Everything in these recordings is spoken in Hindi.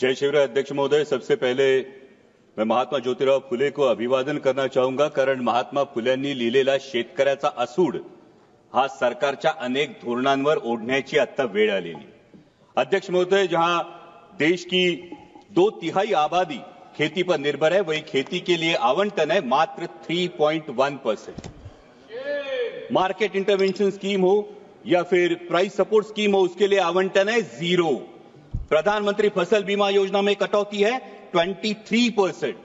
जय शिवराय अध्यक्ष महोदय, सबसे पहले मैं महात्मा ज्योतिराव फुले को अभिवादन करना चाहूंगा, कारण महात्मा फुल्यांनी लिहिलेला शेतकऱ्याचा असूड हा सरकारच्या अनेक धोरणांवर ओढण्याची आता वेळ आलेली। अध्यक्ष महोदय, जहां देश की 2/3 आबादी खेती पर निर्भर है, वही खेती के लिए आवंटन है मात्र 3.1%। मार्केट इंटरवेंशन स्कीम हो या फिर प्राइस सपोर्ट स्कीम हो, उसके लिए आवंटन है 0। प्रधानमंत्री फसल बीमा योजना में कटौती है 23%।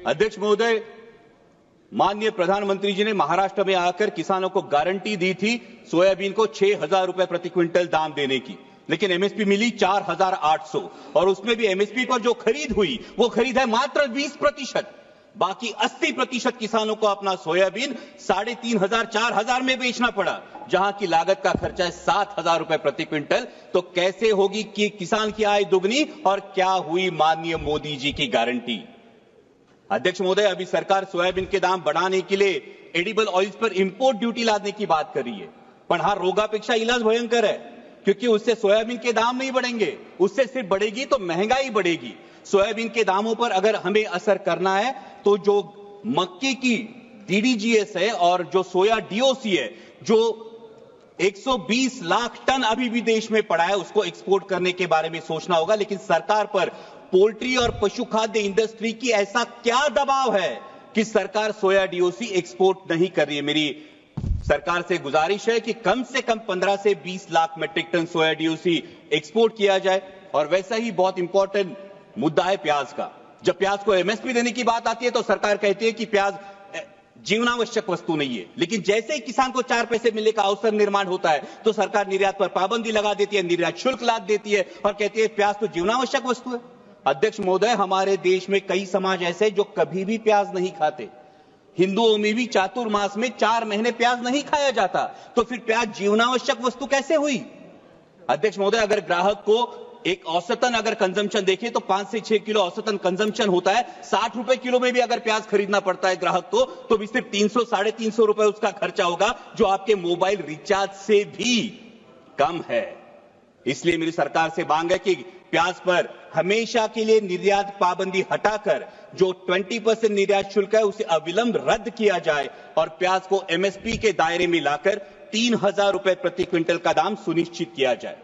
अध्यक्ष महोदय, माननीय प्रधानमंत्री जी ने महाराष्ट्र में आकर किसानों को गारंटी दी थी सोयाबीन को 6,000 रुपए प्रति क्विंटल दाम देने की, लेकिन एमएसपी मिली 4,800 और उसमें भी एमएसपी पर जो खरीद हुई वो खरीद है मात्र 20%। बाकी 80% किसानों को अपना सोयाबीन 3,500 4,000 में बेचना पड़ा, जहां की लागत का खर्चा है 7,000 रुपए प्रति क्विंटल। तो कैसे होगी कि किसान की आय दुगनी और क्या हुई माननीय मोदी जी की गारंटी। अध्यक्ष महोदय, अभी सरकार सोयाबीन के दाम बढ़ाने के लिए एडिबल ऑयल्स पर इंपोर्ट ड्यूटी लादने की बात कर रही है, पण हा रोगापेक्षा इलाज भयंकर है, क्योंकि उससे सोयाबीन के दाम नहीं बढ़ेंगे, उससे सिर्फ बढ़ेगी तो महंगाई बढ़ेगी। सोयाबीन के दामों पर अगर हमें असर करना है तो जो मक्के की डीडीजीएस है और जो सोया डीओसी है, जो 120 लाख टन अभी भी देश में पड़ा है, उसको एक्सपोर्ट करने के बारे में सोचना होगा। लेकिन सरकार पर पोल्ट्री और पशु खाद्य इंडस्ट्री की ऐसा क्या दबाव है कि सरकार सोया डीओसी एक्सपोर्ट नहीं कर रही है। मेरी सरकार से गुजारिश है कि कम से कम 15 से 20 लाख मैट्रिक टन सोया डीओसी एक्सपोर्ट किया जाए। और वैसा ही बहुत इंपॉर्टेंट मुद्दा है प्याज का। जब प्याज को एमएसपी देने की बात आती है तो सरकार कहती है कि प्याज जीवनावश्यक वस्तु नहीं है, लेकिन जैसे ही किसान को 4 पैसे मिलने का अवसर निर्माण होता है तो सरकार निर्यात पर पाबंदी लगा देती है, निर्यात शुल्क लाद देती है और कहती है प्याज तो जीवनावश्यक वस्तु है। अध्यक्ष महोदय, हमारे देश में कई समाज ऐसे जो कभी भी प्याज नहीं खाते। हिंदुओं में भी चातुर्मास में 4 महीने प्याज नहीं खाया जाता, तो फिर प्याज जीवनावश्यक वस्तु कैसे हुई। अध्यक्ष महोदय, अगर ग्राहक को एक औसतन अगर कंजम्पशन देखें तो 5 से 6 किलो औसतन कंजम्पशन होता है। 60 रुपए किलो में भी अगर प्याज खरीदना पड़ता है ग्राहक को, तो भी सिर्फ 300 साढ़े 300 रुपए उसका खर्चा होगा, जो आपके मोबाइल रिचार्ज से भी कम है। इसलिए मेरी सरकार से मांग है कि प्याज पर हमेशा के लिए निर्यात पाबंदी हटाकर जो 20% निर्यात शुल्क है उसे अविलंब रद्द किया जाए और प्याज को एमएसपी के दायरे में लाकर 3,000 रुपए प्रति क्विंटल का दाम सुनिश्चित किया जाए।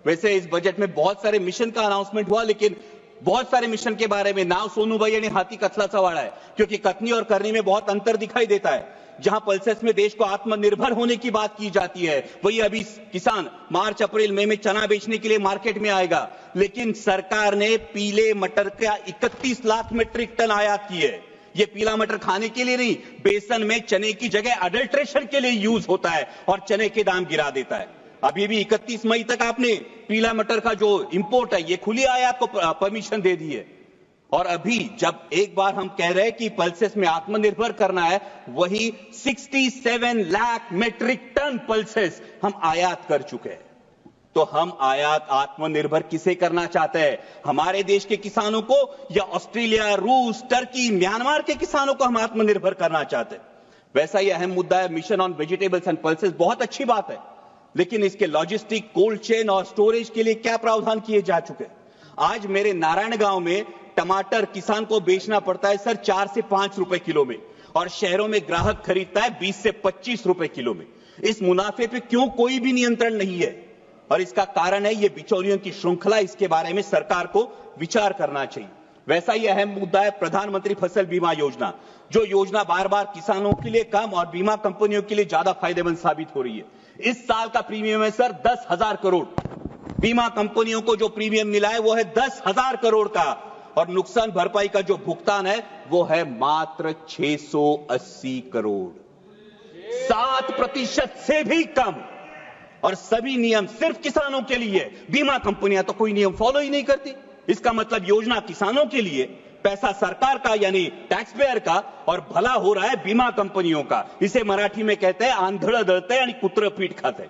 वैसे इस बजट में बहुत सारे मिशन का अनाउंसमेंट हुआ, लेकिन बहुत सारे मिशन के बारे में नाव सोनू भाई ने हाथी कथला सवाड़ा है, क्योंकि कथनी और करनी में बहुत अंतर दिखाई देता है। जहां पल्सेस में देश को आत्मनिर्भर होने की बात की जाती है, वही अभी किसान मार्च अप्रैल मई में चना बेचने के लिए मार्केट में आएगा, लेकिन सरकार ने पीले मटर का 31 लाख मीट्रिक टन आयात की है। ये पीला मटर खाने के लिए नहीं, बेसन में चने की जगह अडल्ट्रेशन के लिए यूज होता है और चने के दाम गिरा देता है। अभी भी 31 मई तक आपने पीला मटर का जो इंपोर्ट है ये खुली आयात को परमिशन दे दी है। और अभी जब एक बार हम कह रहे हैं कि पल्सेस में आत्मनिर्भर करना है, वही 67 लाख मीट्रिक टन पल्सेस हम आयात कर चुके हैं। तो हम आयात आत्मनिर्भर किसे करना चाहते हैं, हमारे देश के किसानों को या ऑस्ट्रेलिया, रूस, टर्की, म्यांमार के किसानों को हम आत्मनिर्भर करना चाहते हैं। वैसा ही अहम मुद्दा है mission on vegetables and pulses. बहुत अच्छी बात है, लेकिन इसके लॉजिस्टिक, कोल्ड चेन और स्टोरेज के लिए क्या प्रावधान किए जा चुके हैं। आज मेरे नारायण गांव में टमाटर किसान को बेचना पड़ता है सर 4 से 5 रुपए किलो में, और शहरों में ग्राहक खरीदता है 20 से 25 रुपए किलो में। इस मुनाफे पे क्यों कोई भी नियंत्रण नहीं है, और इसका कारण है ये बिचौलियों की श्रृंखला। इसके बारे में सरकार को विचार करना चाहिए। वैसा ही अहम मुद्दा है प्रधानमंत्री फसल बीमा योजना, जो योजना बार बार किसानों के लिए कम और बीमा कंपनियों के लिए ज्यादा फायदेमंद साबित हो रही है। इस साल का प्रीमियम है सर 10,000 करोड़। बीमा कंपनियों को जो प्रीमियम मिला है वो है 10,000 करोड़ का, और नुकसान भरपाई का जो भुगतान है वो है मात्र 680 करोड़, 7% से भी कम। और सभी नियम सिर्फ किसानों के लिए। बीमा कंपनियां तो कोई नियम फॉलो ही नहीं करती। इसका मतलब योजना किसानों के लिए, पैसा सरकार का यानी टैक्स पेयर का, और भला हो रहा है बीमा कंपनियों का। इसे मराठी में कहते हैं आंधळ दळतंय आणि कुत्र पीठ खाते।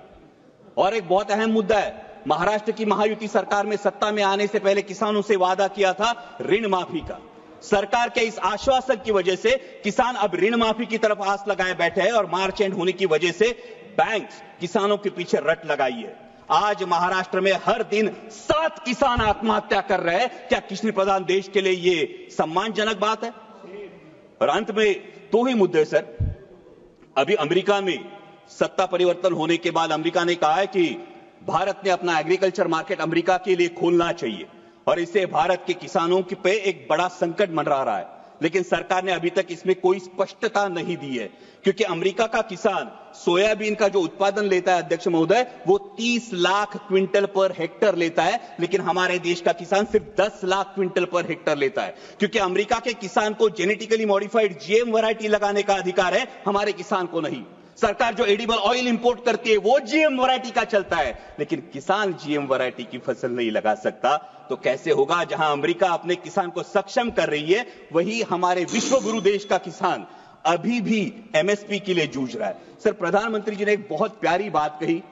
और एक बहुत अहम मुद्दा है, महाराष्ट्र की महायुति सरकार में सत्ता में आने से पहले किसानों से वादा किया था ऋण माफी का। सरकार के इस आश्वासन की वजह से किसान अब ऋण माफी की तरफ आस लगाए बैठे हैं, और मार्च एंड होने की वजह से बैंक किसानों के पीछे रट लगाई है। आज महाराष्ट्र में हर दिन 7 किसान आत्महत्या कर रहे हैं। क्या कृषि प्रधान देश के लिए ये सम्मानजनक बात है? और अंत में 2 ही मुद्दे सर। अभी अमेरिका में सत्ता परिवर्तन होने के बाद अमेरिका ने कहा है कि भारत ने अपना एग्रीकल्चर मार्केट अमेरिका के लिए खोलना चाहिए और इससे भारत के किसानों पे एक बड़ा संकट मंडरा रहा है। लेकिन सरकार ने अभी तक इसमें कोई स्पष्टता नहीं दी है, क्योंकि अमेरिका का किसान सोयाबीन का जो उत्पादन लेता है अध्यक्ष महोदय, वो 30 लाख क्विंटल पर हेक्टर लेता है, लेकिन हमारे देश का किसान सिर्फ 10 लाख क्विंटल पर हेक्टर लेता है। क्योंकि अमेरिका के किसान को जेनेटिकली मॉडिफाइड जीएम वैरायटी लगाने का अधिकार है, हमारे किसान को नहीं। सरकार जो एडिबल ऑयल इंपोर्ट करती है वो जीएम वैरायटी का चलता है, लेकिन किसान जीएम वैरायटी की फसल नहीं लगा सकता। तो कैसे होगा? जहां अमेरिका अपने किसान को सक्षम कर रही है, वही हमारे विश्व गुरु देश का किसान अभी भी एमएसपी के लिए जूझ रहा है। सर, प्रधानमंत्री जी ने एक बहुत प्यारी बात कही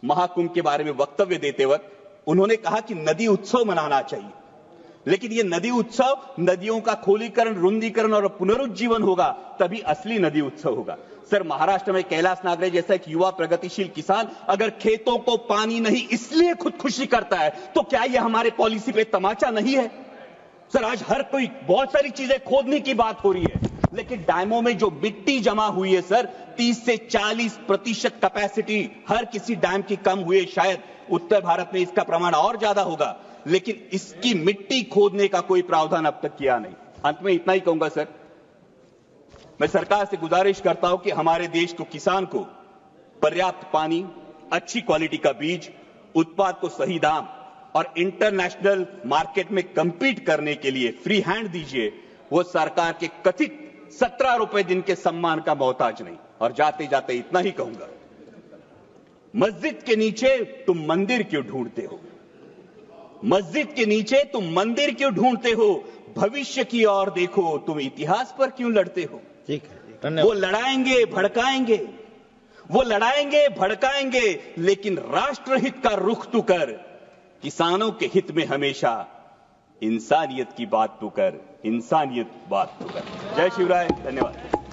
महाकुंभ के बारे में वक्तव्य देते वक्त। उन्होंने कहा कि नदी उत्सव मनाना चाहिए, लेकिन ये नदी उत्सव नदियों का खोलीकरण, रुंदीकरण और पुनरुज्जीवन होगा, तभी असली नदी उत्सव होगा। सर, महाराष्ट्र में कैलाश नागरे जैसा एक युवा प्रगतिशील किसान अगर खेतों को पानी नहीं इसलिए खुदकुशी करता है, तो क्या ये हमारे पॉलिसी पे तमाचा नहीं है? सर, आज हर कोई बहुत सारी चीजें खोदने की बात हो रही है, लेकिन डैमों में जो मिट्टी जमा हुई है सर, 30 से 40% कैपेसिटी हर किसी डैम की कम हुई है। शायद उत्तर भारत में इसका प्रमाण और ज्यादा होगा, लेकिन इसकी मिट्टी खोदने का कोई प्रावधान अब तक किया नहीं। अंत में इतना ही कहूंगा सर, मैं सरकार से गुजारिश करता हूं कि हमारे देश को, किसान को पर्याप्त पानी, अच्छी क्वालिटी का बीज, उत्पाद को सही दाम और इंटरनेशनल मार्केट में कंपीट करने के लिए फ्री हैंड दीजिए। वो सरकार के कथित 17 रुपए दिन के सम्मान का मोहताज नहीं। और जाते जाते इतना ही कहूंगा, मस्जिद के नीचे तुम मंदिर क्यों ढूंढते हो? मस्जिद के नीचे तुम मंदिर क्यों ढूंढते हो? भविष्य की ओर देखो, तुम इतिहास पर क्यों लड़ते हो? ठीक है, धन्यवाद। वो लड़ाएंगे भड़काएंगे, वो लड़ाएंगे भड़काएंगे, लेकिन राष्ट्रहित का रुख तू कर, किसानों के हित में हमेशा इंसानियत की बात तू कर, इंसानियत बात तू कर। जय शिवराय, धन्यवाद।